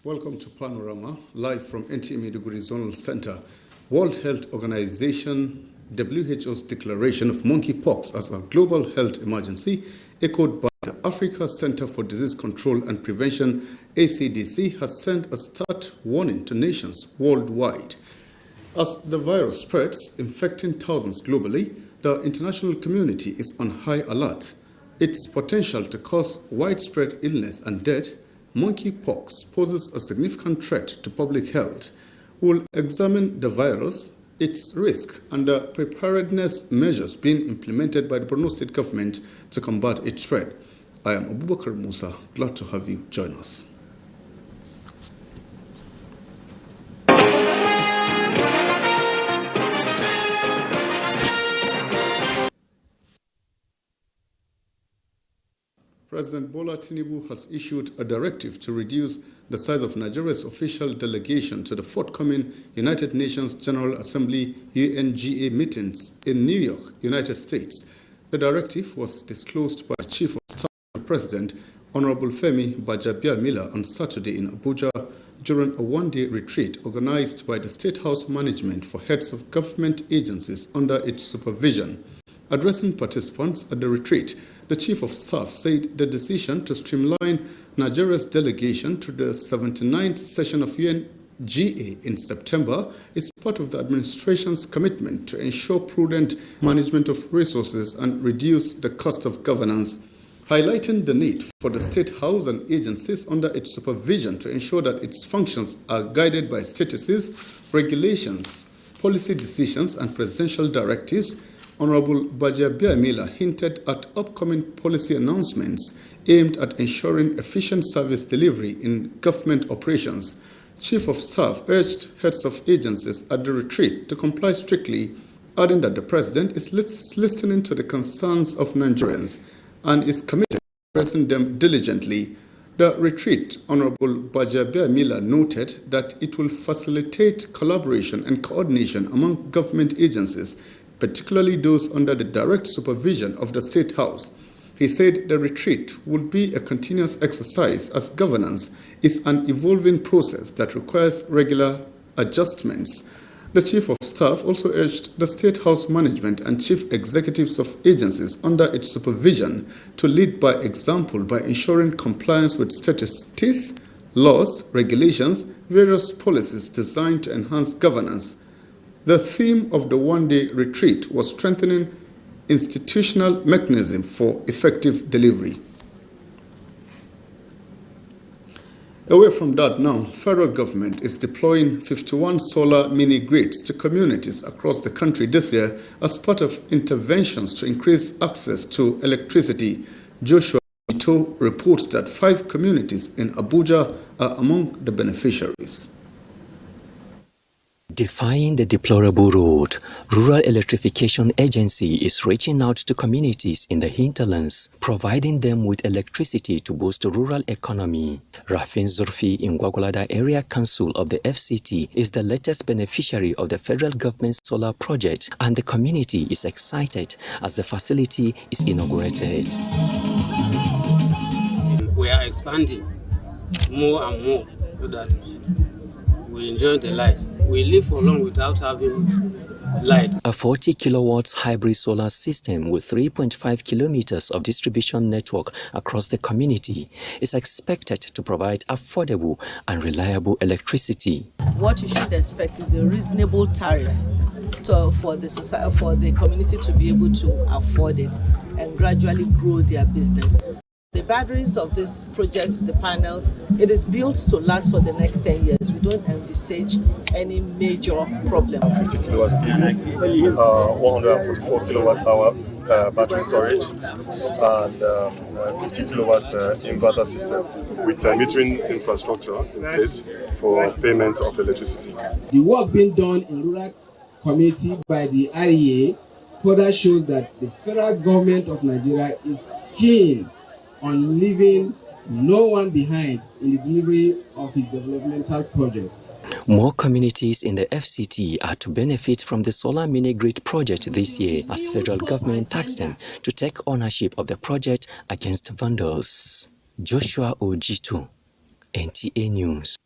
Welcome to Panorama, live from NTA Maiduguri Zonal Center. World Health Organization, WHO's declaration of monkeypox as a global health emergency, echoed by the Africa Center for Disease Control and Prevention, ACDC, has sent a start warning to nations worldwide. As the virus spreads, infecting thousands globally, the international community is on high alert. Its potential to cause widespread illness and death, monkeypox poses a significant threat to public health. We'll examine the virus, its risk, and the preparedness measures being implemented by the Borno State government to combat its spread. I am Abubakar Musa. Glad to have you join us. President Bola Tinubu has issued a directive to reduce the size of Nigeria's official delegation to the forthcoming United Nations General Assembly UNGA meetings in New York, United States. The directive was disclosed by Chief of Staff of the President, Honorable Femi Gbajabiamila, on Saturday in Abuja during a one-day retreat organized by the State House Management for heads of government agencies under its supervision. Addressing participants at the retreat, the Chief of Staff said the decision to streamline Nigeria's delegation to the 79th session of UNGA in September is part of the administration's commitment to ensure prudent management of resources and reduce the cost of governance, highlighting the need for the State House and agencies under its supervision to ensure that its functions are guided by statuses, regulations, policy decisions, and presidential directives. Honorable Gbajabiamila hinted at upcoming policy announcements aimed at ensuring efficient service delivery in government operations. Chief of Staff urged heads of agencies at the retreat to comply strictly, adding that the President is listening to the concerns of Nigerians and is committed to addressing them diligently. The retreat, Honorable Gbajabiamila noted that it will facilitate collaboration and coordination among government agencies, particularly those under the direct supervision of the State House. He said the retreat would be a continuous exercise as governance is an evolving process that requires regular adjustments. The Chief of Staff also urged the State House Management and Chief Executives of agencies under its supervision to lead by example by ensuring compliance with statuses, laws, regulations, various policies designed to enhance governance. The theme of the one-day retreat was strengthening institutional mechanism for effective delivery. Away from that now, federal government is deploying 51 solar mini-grids to communities across the country this year as part of interventions to increase access to electricity. Joshua Ito reports that 5 communities in Abuja are among the beneficiaries. Defying the deplorable road, Rural Electrification Agency is reaching out to communities in the hinterlands, providing them with electricity to boost the rural economy. Rafin Zurfi in Gwagwalada Area Council of the FCT is the latest beneficiary of the federal government's solar project, and the community is excited as the facility is inaugurated. We are expanding more and more so that we enjoy the light. We live for long without having light. A 40 kilowatts hybrid solar system with 3.5 kilometers of distribution network across the community is expected to provide affordable and reliable electricity. What you should expect is a reasonable tariff for the community to be able to afford it and gradually grow their business. The batteries of this project, the panels, it is built to last for the next 10 years. We don't envisage any major problem. 50 kilowatts PV, 144 kilowatt hour battery storage, and 50 kilowatts inverter system with metering infrastructure in place for payment of electricity. The work being done in rural community by the REA further shows that the federal government of Nigeria is keen on leaving no one behind in the delivery of its developmental projects. More communities in the FCT are to benefit from the solar mini-grid project this year as federal government taxed them to take ownership of the project against vandals. Joshua Ojito, NTA News.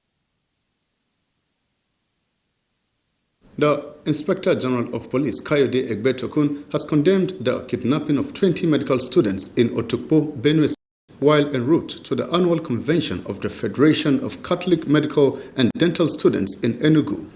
The Inspector General of Police, Kayode Egbetokun, has condemned the kidnapping of 20 medical students in Otukpo, Benue State, while en route to the annual convention of the Federation of Catholic Medical and Dental Students in Enugu.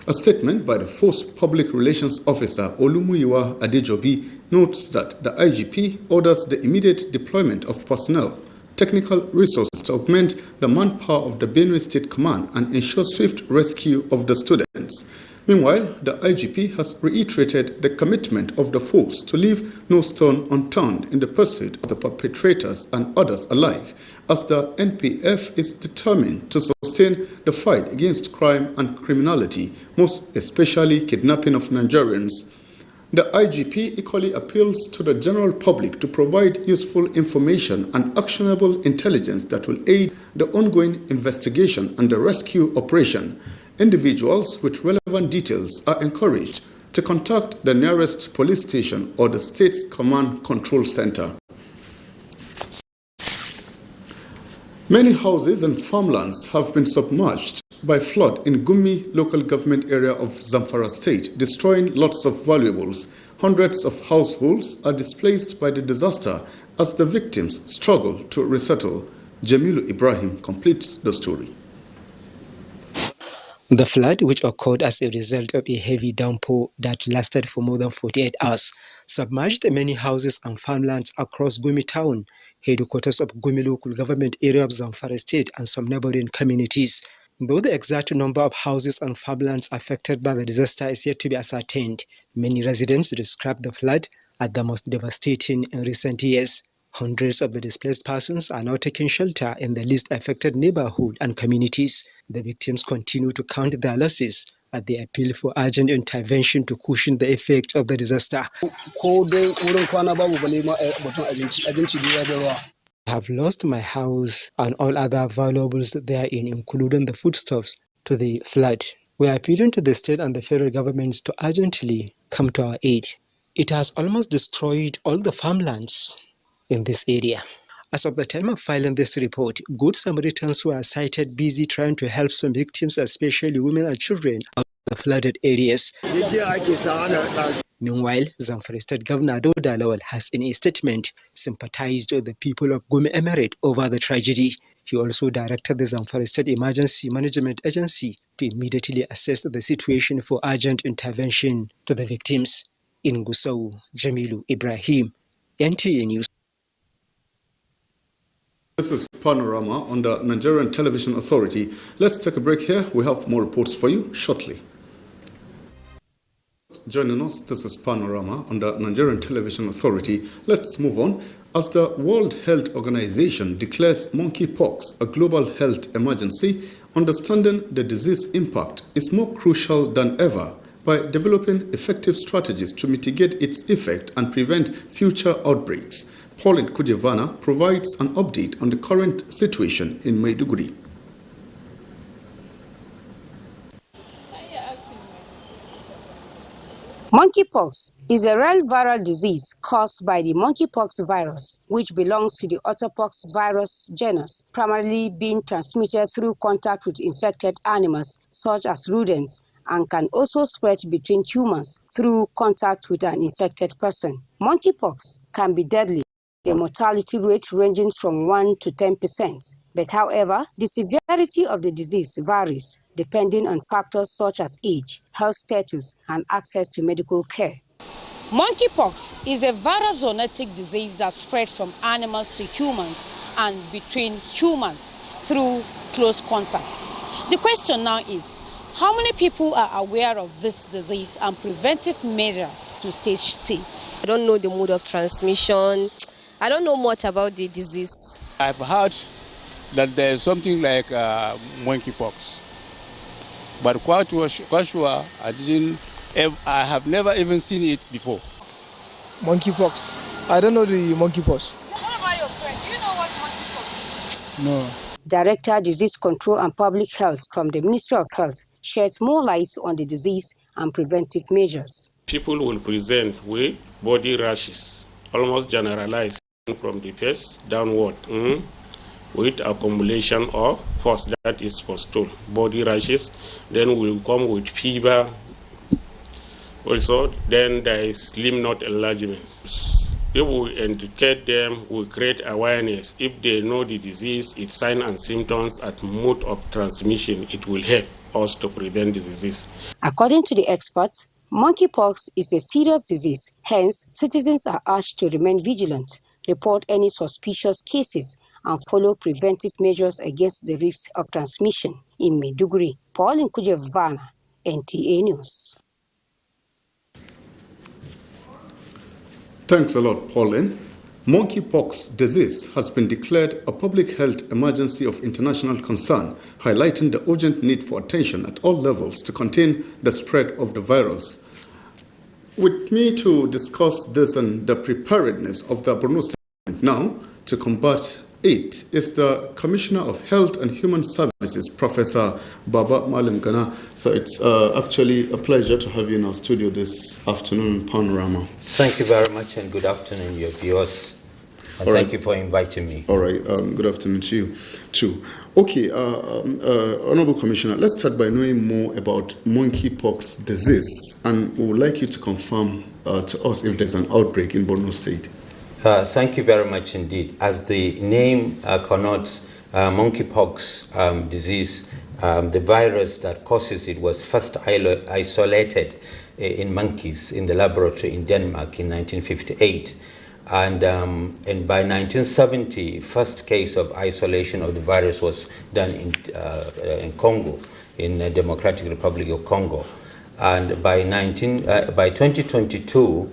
A statement by the Force Public Relations Officer Olumuyiwa Adejobi notes that the IGP orders the immediate deployment of personnel, technical resources to augment the manpower of the Benue State Command and ensure swift rescue of the students. Meanwhile, the IGP has reiterated the commitment of the force to leave no stone unturned in the pursuit of the perpetrators and others alike, as the NPF is determined to sustain the fight against crime and criminality, most especially kidnapping of Nigerians. The IGP equally appeals to the general public to provide useful information and actionable intelligence that will aid the ongoing investigation and the rescue operation. Individuals with relevant details are encouraged to contact the nearest police station or the state's command control center. Many houses and farmlands have been submerged by flood in Gumi local government area of Zamfara state, destroying lots of valuables. Hundreds of households are displaced by the disaster as the victims struggle to resettle. Jamilu Ibrahim completes the story. The flood, which occurred as a result of a heavy downpour that lasted for more than 48 hours, submerged many houses and farmlands across Gumi town, headquarters of Gumi local government area of Zamfara state, and some neighboring communities. Though the exact number of houses and farmlands affected by the disaster is yet to be ascertained, many residents describe the flood as the most devastating in recent years. Hundreds of the displaced persons are now taking shelter in the least affected neighborhood and communities. The victims continue to count their losses as they appeal for urgent intervention to cushion the effect of the disaster. I have lost my house and all other valuables therein, including the foodstuffs, to the flood. We are appealing to the state and the federal governments to urgently come to our aid. It has almost destroyed all the farmlands in this area. As of the time of filing this report, good Samaritans were sighted busy trying to help some victims, especially women and children, out of the flooded areas. Meanwhile, Zamfara State Governor Dauda Lawal has in a statement sympathized with the people of Gumi Emirate over the tragedy. He also directed the Zamfara State Emergency Management Agency to immediately assess the situation for urgent intervention to the victims. In Gusau, Jamilu Ibrahim, NTA News. This is Panorama on the Nigerian Television Authority. Let's take a break here. We have more reports for you shortly. Joining us, this is Panorama on the Nigerian Television Authority. Let's move on. As the World Health Organization declares monkeypox a global health emergency, understanding the disease impact is more crucial than ever by developing effective strategies to mitigate its effect and prevent future outbreaks. Pauline Kujevana provides an update on the current situation in Maiduguri. Monkeypox is a rare viral disease caused by the monkeypox virus, which belongs to the orthopox virus genus, primarily being transmitted through contact with infected animals such as rodents, and can also spread between humans through contact with an infected person. Monkeypox can be deadly, a mortality rate ranging from 1 to 10%. But however, the severity of the disease varies depending on factors such as age, health status, and access to medical care. Monkeypox is a viral zoonotic disease that spreads from animals to humans and between humans through close contacts. The question now is, how many people are aware of this disease and preventive measures to stay safe? I don't know the mode of transmission. I don't know much about the disease. I've heard that there is something like monkeypox, but quite sure I have never even seen it before. Monkeypox. I don't know the monkeypox. What about your friend? Do you know what monkeypox is? No. Director Disease Control and Public Health from the Ministry of Health sheds more light on the disease and preventive measures. People will present with body rashes, almost generalized from the face downward, with accumulation of pus, that is pustule, body rashes. Then will come with fever, Also, then there is lymph node enlargement. If we educate them, we create awareness. If they know the disease, its signs and symptoms, and mode of transmission, it will help us to prevent the disease. According to the experts, monkeypox is a serious disease. Hence, citizens are urged to remain vigilant, report any suspicious cases, and follow preventive measures against the risk of transmission. In Maiduguri, Pauline Kujevana, NTA News. Thanks a lot, Pauline. Monkeypox disease has been declared a public health emergency of international concern, highlighting the urgent need for attention at all levels to contain the spread of the virus. With me to discuss this and the preparedness of the Borno State now to combat it is the Commissioner of Health and Human Services, Professor Baba Malim Gana. So it's actually a pleasure to have you in our studio this afternoon in Panaroma. Thank you very much and good afternoon, your viewers. And thank you for inviting me. All right, good afternoon to you too. Okay, Honorable Commissioner, let's start by knowing more about monkeypox disease, and we would like you to confirm to us if there's an outbreak in Borno State. Thank you very much indeed. As the name connotes, monkeypox disease, the virus that causes it was first isolated in monkeys in the laboratory in Denmark in 1958. And by 1970, first case of isolation of the virus was done in Congo, in the Democratic Republic of Congo. And by 2022,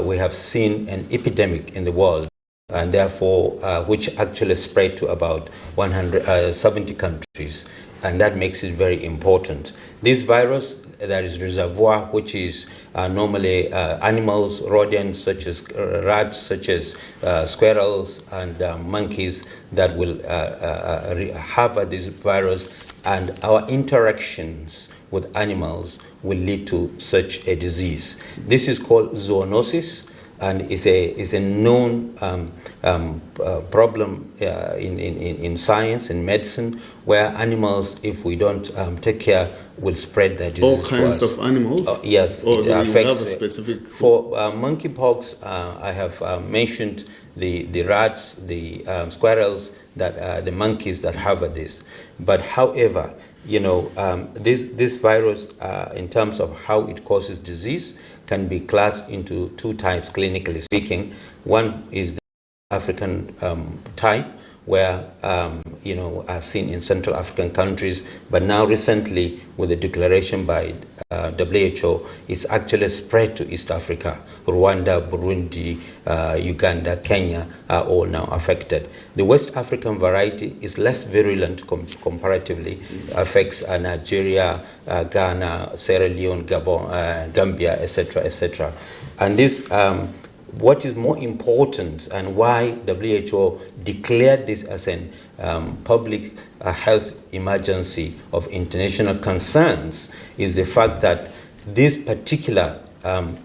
we have seen an epidemic in the world, and therefore, which actually spread to about 170 countries, and that makes it very important. This virus, there is reservoir, which is normally animals, rodents, such as rats, such as squirrels and monkeys that will have this virus, and our interactions with animals will lead to such a disease. This is called zoonosis, and is a known problem in science, in medicine, where animals, if we don't take care, will spread that disease. All kinds of animals? Yes, or it do you affects. Have a specific... For monkeypox, I have mentioned the rats, the squirrels, that the monkeys that have this. But however, you know, this virus, in terms of how it causes disease, can be classed into two types, clinically speaking. One is the African type, where, you know, are seen in Central African countries, but now recently, with the declaration by WHO, it's actually spread to East Africa. Rwanda, Burundi, Uganda, Kenya are all now affected. The West African variety is less virulent comparatively, affects Nigeria, Ghana, Sierra Leone, Gabon, Gambia, etc., etc. And this, what is more important and why WHO declared this as a public health emergency of international concerns is the fact that this particular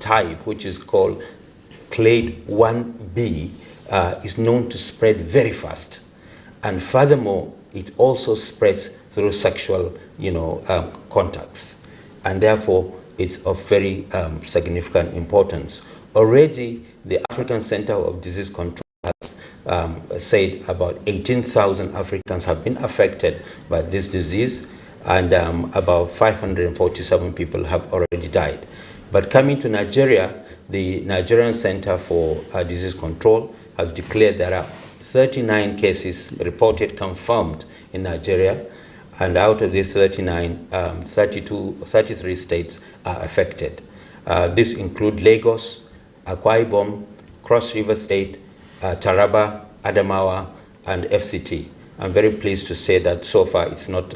type, which is called clade 1b, is known to spread very fast. And furthermore, it also spreads through sexual, you know, contacts. And therefore, it's of very significant importance. Already, the African Center of Disease Control has said about 18,000 Africans have been affected by this disease, and about 547 people have already died. But coming to Nigeria, the Nigerian Center for Disease Control has declared there are 39 cases reported confirmed in Nigeria, and out of these 39, 33 states are affected. This include Lagos, Akwa Ibom, Cross River State, Taraba, Adamawa, and FCT. I'm very pleased to say that so far it's not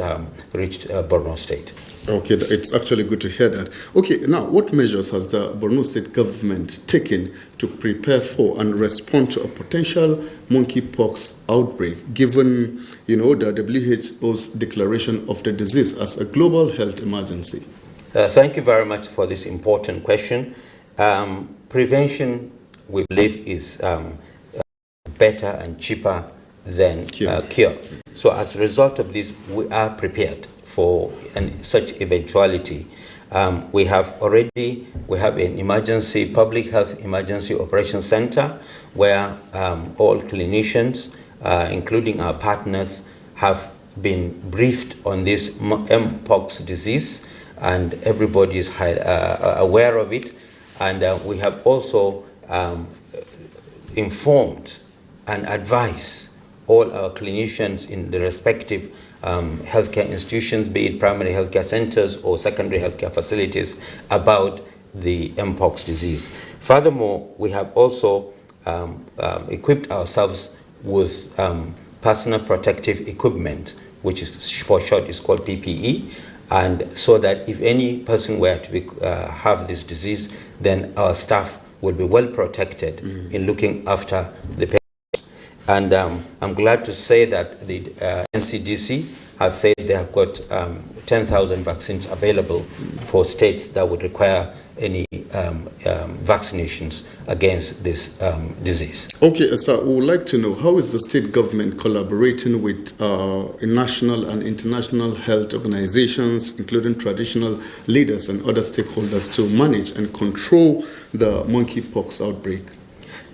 reached Borno State. Okay, it's actually good to hear that. Okay, now what measures has the Borno State government taken to prepare for and respond to a potential monkeypox outbreak, given, you know, the WHO's declaration of the disease as a global health emergency? Thank you very much for this important question. Prevention, we believe, is better and cheaper than cure. So as a result of this, we are prepared for such eventuality. We have an emergency, public health emergency operations center where all clinicians, including our partners, have been briefed on this Mpox disease, and everybody is aware of it. And we have also informed and advised all our clinicians in the respective healthcare institutions, be it primary healthcare centers or secondary healthcare facilities, about the Mpox disease. Furthermore, we have also equipped ourselves with personal protective equipment, which is for short is called PPE, and so that if any person were to have this disease, then our staff will be well protected in looking after the patient. And I'm glad to say that the NCDC has said they have got 10,000 vaccines available for states that would require any vaccinations against this disease. Okay, sir, we would like to know, how is the state government collaborating with national and international health organizations, including traditional leaders and other stakeholders, to manage and control the monkeypox outbreak?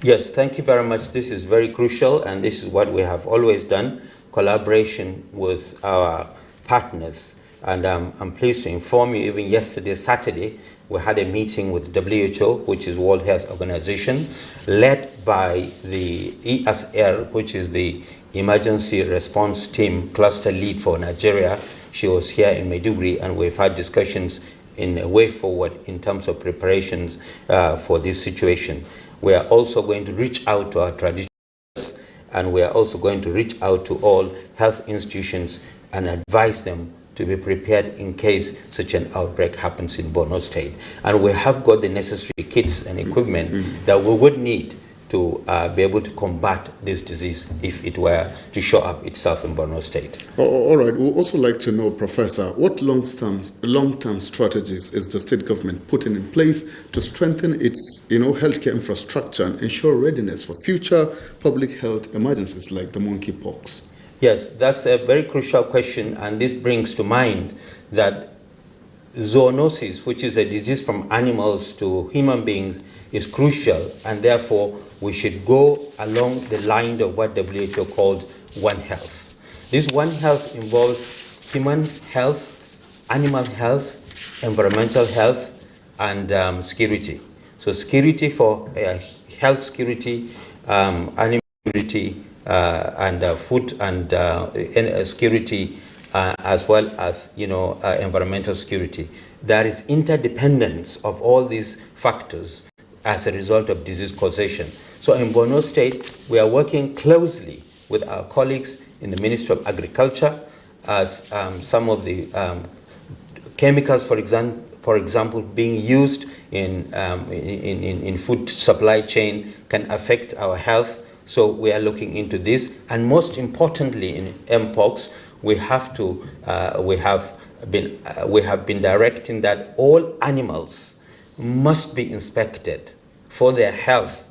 Yes, thank you very much. This is very crucial, and this is what we have always done, collaboration with our partners. And I'm pleased to inform you, even yesterday, Saturday, we had a meeting with WHO, which is World Health Organization, led by the ESR, which is the Emergency Response Team Cluster Lead for Nigeria. She was here in Maiduguri, and we've had discussions in a way forward in terms of preparations for this situation. We are also going to reach out to our traditionalists, and we are also going to reach out to all health institutions and advise them to be prepared in case such an outbreak happens in Borno State. And we have got the necessary kits and equipment that we would need to be able to combat this disease if it were to show up itself in Borno State. All right. We'd also like to know, Professor, what long-term strategies is the state government putting in place to strengthen its healthcare infrastructure and ensure readiness for future public health emergencies like the monkeypox? Yes, that's a very crucial question, and this brings to mind that zoonosis, which is a disease from animals to human beings, is crucial, and therefore we should go along the line of what WHO called One Health. This One Health involves human health, animal health, environmental health, and security. So security for health security, animal security, and food and security, as well as environmental security. There is interdependence of all these factors as a result of disease causation. So in Borno State, we are working closely with our colleagues in the Ministry of Agriculture, as some of the chemicals, for example, being used in food supply chain can affect our health. So we are looking into this, and most importantly, in Mpox, we have been directing that all animals must be inspected for their health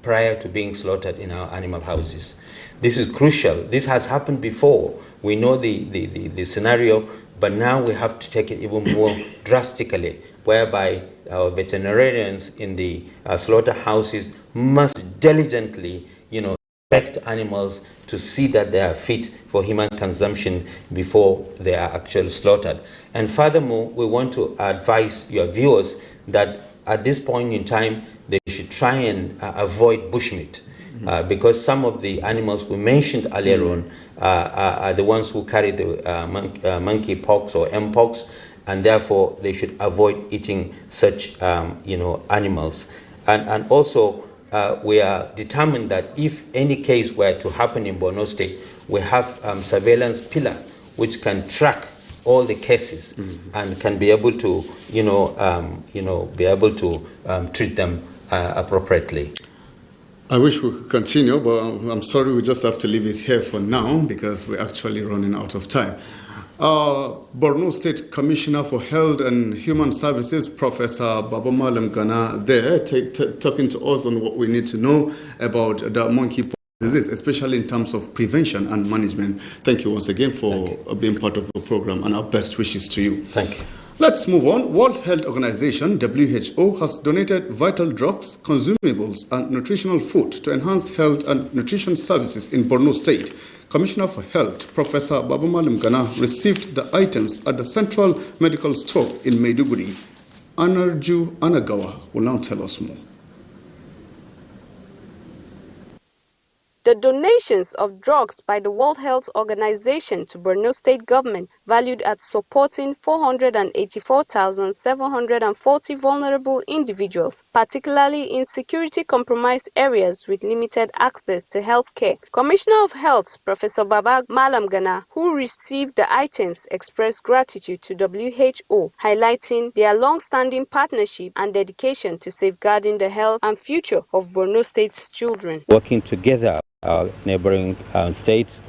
prior to being slaughtered in our animal houses. This is crucial. This has happened before. We know the scenario, but now we have to take it even more drastically, whereby our veterinarians in the slaughterhouses must diligently inspect animals to see that they are fit for human consumption before they are actually slaughtered. And furthermore, we want to advise your viewers that at this point in time, they should try and avoid bushmeat, because some of the animals we mentioned earlier on are the ones who carry the monkeypox or Mpox, and therefore they should avoid eating such animals. And also, we are determined that if any case were to happen in Borno State, we have surveillance pillar which can track all the cases and can be able to, treat them appropriately. I wish we could continue, but I'm sorry, we just have to leave it here for now because we're actually running out of time. Borno State Commissioner for Health and Human Services, Professor Babamalem Gana, there talking to us on what we need to know about the monkeypox disease, especially in terms of prevention and management. Thank you once again for being part of the program, and our best wishes to you. Thank you. Let's move on. World Health Organization, WHO, has donated vital drugs, consumables, and nutritional food to enhance health and nutrition services in Borno State. Commissioner for Health, Professor Babumalim Gana, received the items at the Central Medical Store in Maiduguri. Anarju Anagawa will now tell us more. The donations of drugs by the World Health Organization to Borno State government, valued at supporting 484,740 vulnerable individuals, particularly in security-compromised areas with limited access to health care. Commissioner of Health, Professor Baba Malam Gana, who received the items, expressed gratitude to WHO, highlighting their long-standing partnership and dedication to safeguarding the health and future of Borno State's children. Working together, neighboring states,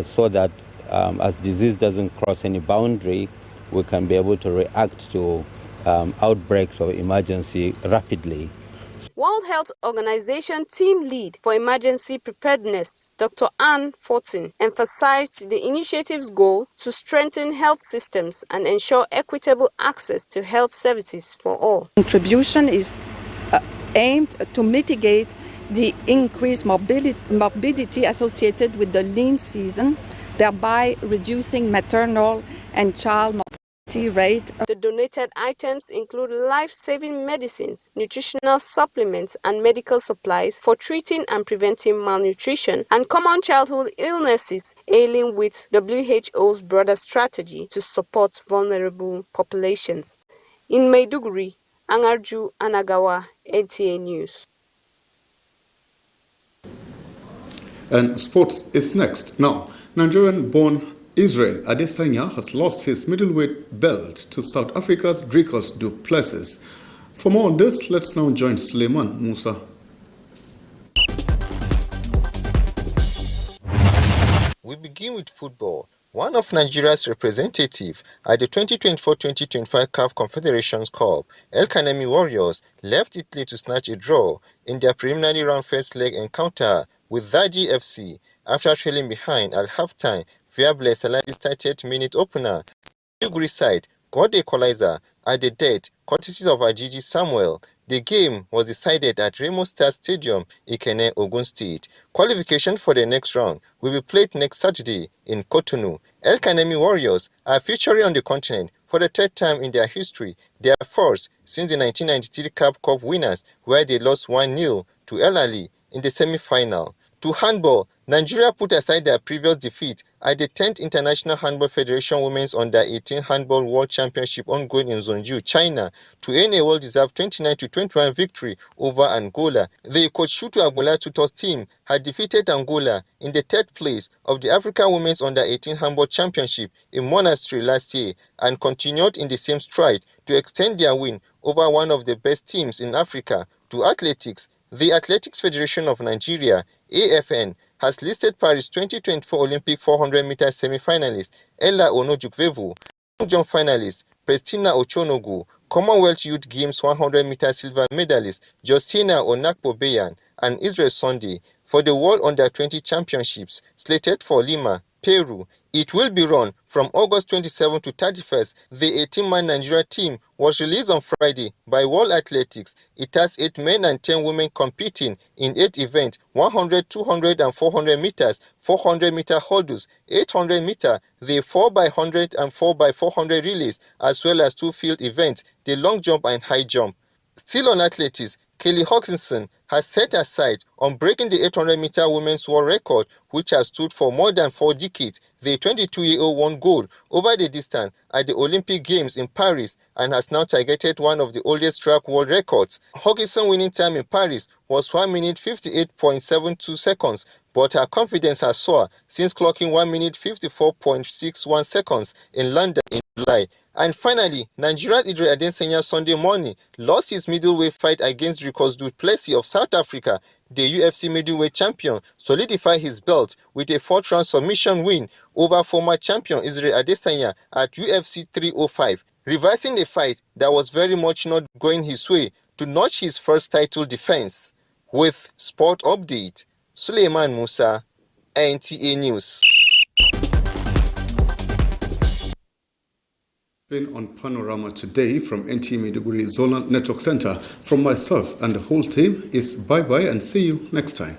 so that as disease doesn't cross any boundary, we can be able to react to outbreaks of emergency rapidly. World Health Organization team lead for emergency preparedness, Dr. Ann Fortin, emphasized the initiative's goal to strengthen health systems and ensure equitable access to health services for all. Contribution is aimed to mitigate the increased morbidity associated with the lean season, thereby reducing maternal and child mortality rate. The donated items include life-saving medicines, nutritional supplements, and medical supplies for treating and preventing malnutrition and common childhood illnesses, ailing with WHO's broader strategy to support vulnerable populations. In Maiduguri, Anarju Anagawa, NTA News. And sports is next. Now, Nigerian-born Israel Adesanya has lost his middleweight belt to South Africa's Dricus du Plessis. For more on this, let's now join Suleiman Musa. We begin with football. One of Nigeria's representatives at the 2024-2025 CAF Confederations Cup, El Kanemi Warriors, left Italy to snatch a draw in their preliminary round first leg encounter with Zaji FC after trailing behind at halftime via Blaise Saladi's 30th-minute opener. The Maiduguri side got the equalizer at the death, courtesy of Ajiji Samuel. The game was decided at Remo Star Stadium, Ikenne, Ogun State. Qualification for the next round will be played next Saturday in Cotonou. El Kanemi Warriors are featuring on the continent for the third time in their history. They are first since the 1993 CAF Cup winners, where they lost 1-0 to El Ali in the semi-final. To handball, Nigeria put aside their previous defeat at the 10th International Handball Federation Women's Under-18 Handball World Championship ongoing in Zhongzhou, China, to earn a well-deserved 29-21 victory over Angola. The Kochutu Agbola Tutors team had defeated Angola in the third place of the African Women's Under-18 Handball Championship in Monastery last year and continued in the same stride to extend their win over one of the best teams in Africa. To athletics, the Athletics Federation of Nigeria, AFN, has listed Paris 2024 Olympic 400-meter semi-finalist Ella Onojukvevu, long jump finalist Prestina Ochonogu, Commonwealth Youth Games 100-meter silver medalist Justina Onakpo-Beyan, and Israel Sunday for the World Under-20 Championships slated for Lima, Peru. It will be run from August 27 to 31st. The 18-man Nigeria team was released on Friday by World Athletics. It has 8 men and 10 women competing in 8 events: 100, 200, and 400 meters, 400-meter hurdles, 800-meter, the 4x100 and 4x400 relays, as well as 2 field events, the long jump and high jump. Still on athletics, Kelly Hawkinson has set her sights on breaking the 800-meter women's world record, which has stood for more than 4 decades. The 22-year-old won gold over the distance at the Olympic Games in Paris and has now targeted one of the oldest track world records. Hawkinson's winning time in Paris was 1 minute 58.72 seconds, but her confidence has soared since clocking 1 minute 54.61 seconds in London in July. And finally, Nigeria's Idris Adesanya Sunday morning lost his middleweight fight against Dricus du Plessis of South Africa. The UFC middleweight champion solidified his belt with a 4th-round submission win over former champion Israel Adesanya at UFC 305, reversing a fight that was very much not going his way to notch his first title defense. With Sport Update, Suleiman Musa, NTA News. Been on Panorama today from NTA Maiduguri Zonal Network Center. From myself and the whole team is bye-bye and see you next time.